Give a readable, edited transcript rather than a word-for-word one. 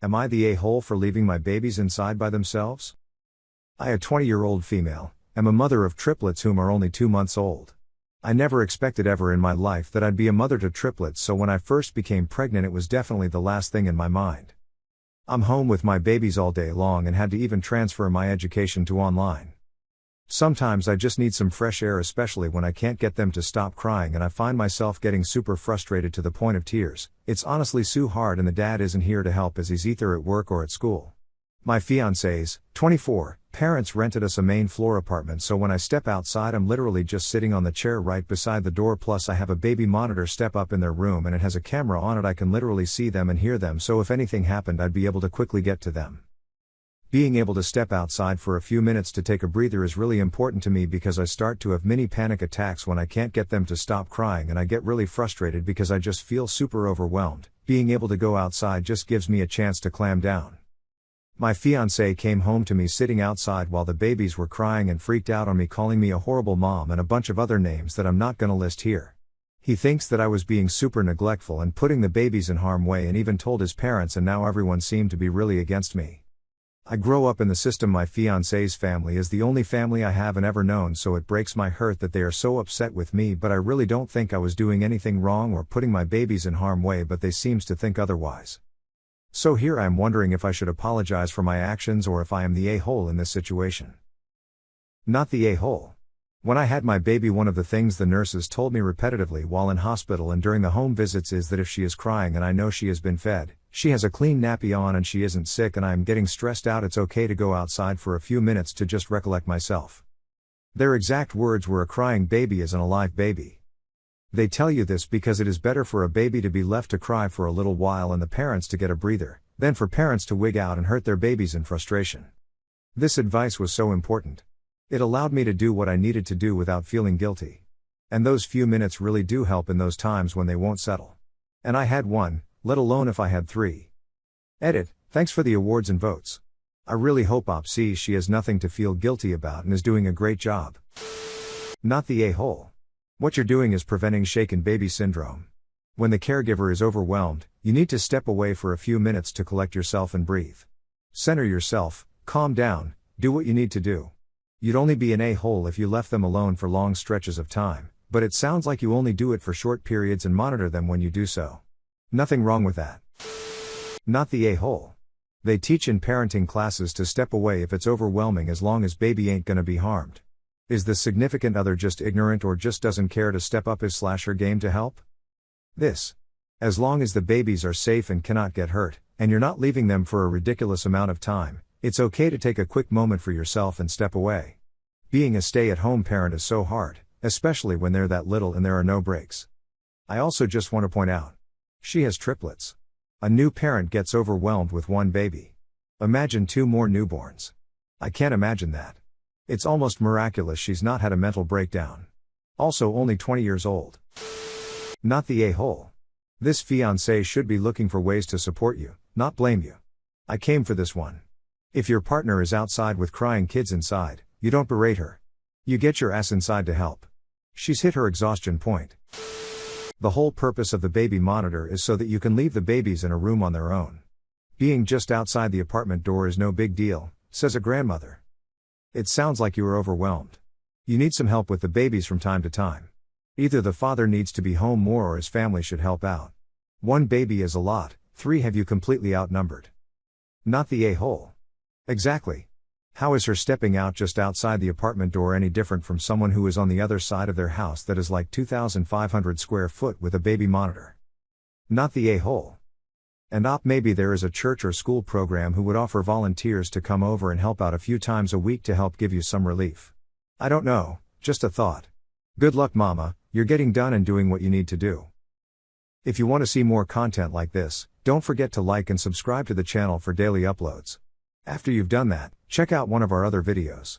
Am I the a-hole for leaving my babies inside by themselves? I, a 20-year-old female, am a mother of triplets whom are only 2 months old. I never expected ever in my life that I'd be a mother to triplets, so when I first became pregnant it was definitely the last thing in my mind. I'm home with my babies all day long and had to even transfer my education to online. Sometimes I just need some fresh air, especially when I can't get them to stop crying and I find myself getting super frustrated to the point of tears. It's honestly so hard and the dad isn't here to help as he's either at work or at school. My fiancé's, 24, parents rented us a main floor apartment, so when I step outside I'm literally just sitting on the chair right beside the door, plus I have a baby monitor step up in their room and it has a camera on it. I can literally see them and hear them, so if anything happened I'd be able to quickly get to them. Being able to step outside for a few minutes to take a breather is really important to me because I start to have mini panic attacks when I can't get them to stop crying and I get really frustrated because I just feel super overwhelmed. Being able to go outside just gives me a chance to clam down. My fiancé came home to me sitting outside while the babies were crying and freaked out on me, calling me a horrible mom and a bunch of other names that I'm not gonna list here. He thinks that I was being super neglectful and putting the babies in harm's way, and even told his parents, and now everyone seemed to be really against me. I grow up in the system. My fiancé's family is the only family I have and ever known, so it breaks my heart that they are so upset with me, but I really don't think I was doing anything wrong or putting my babies in harm's way, but they seems to think otherwise. So here I am wondering if I should apologize for my actions or if I am the a-hole in this situation. Not the a-hole. When I had my baby, one of the things the nurses told me repetitively while in hospital and during the home visits is that if she is crying and I know she has been fed, she has a clean nappy on and she isn't sick and I am getting stressed out, it's okay to go outside for a few minutes to just recollect myself. Their exact words were, "A crying baby is an alive baby." They tell you this because it is better for a baby to be left to cry for a little while and the parents to get a breather, than for parents to wig out and hurt their babies in frustration. This advice was so important. It allowed me to do what I needed to do without feeling guilty. And those few minutes really do help in those times when they won't settle. And I had one, let alone if I had 3. Edit, thanks for the awards and votes. I really hope Op sees she has nothing to feel guilty about and is doing a great job. Not the a-hole. What you're doing is preventing shaken baby syndrome. When the caregiver is overwhelmed, you need to step away for a few minutes to collect yourself and breathe. Center yourself, calm down, do what you need to do. You'd only be an a-hole if you left them alone for long stretches of time, but it sounds like you only do it for short periods and monitor them when you do so. Nothing wrong with that. Not the a-hole. They teach in parenting classes to step away if it's overwhelming as long as baby ain't gonna be harmed. Is the significant other just ignorant or just doesn't care to step up his/her game to help? As long as the babies are safe and cannot get hurt, and you're not leaving them for a ridiculous amount of time, it's okay to take a quick moment for yourself and step away. Being a stay-at-home parent is so hard, especially when they're that little and there are no breaks. I also just want to point out, she has triplets. A new parent gets overwhelmed with one baby. Imagine 2 more newborns. I can't imagine that. It's almost miraculous she's not had a mental breakdown. Also only 20 years old. Not the a-hole. This fiancé should be looking for ways to support you, not blame you. I came for this one. If your partner is outside with crying kids inside, you don't berate her. You get your ass inside to help. She's hit her exhaustion point. The whole purpose of the baby monitor is so that you can leave the babies in a room on their own. Being just outside the apartment door is no big deal, says a grandmother. It sounds like you are overwhelmed. You need some help with the babies from time to time. Either the father needs to be home more or his family should help out. 1 baby is a lot, 3 have you completely outnumbered. Not the a-hole. Exactly. How is her stepping out just outside the apartment door any different from someone who is on the other side of their house that is like 2,500 square foot with a baby monitor? Not the a-hole. And maybe there is a church or school program who would offer volunteers to come over and help out a few times a week to help give you some relief. I don't know, just a thought. Good luck, mama, you're getting done and doing what you need to do. If you want to see more content like this, don't forget to like and subscribe to the channel for daily uploads. After you've done that, check out one of our other videos.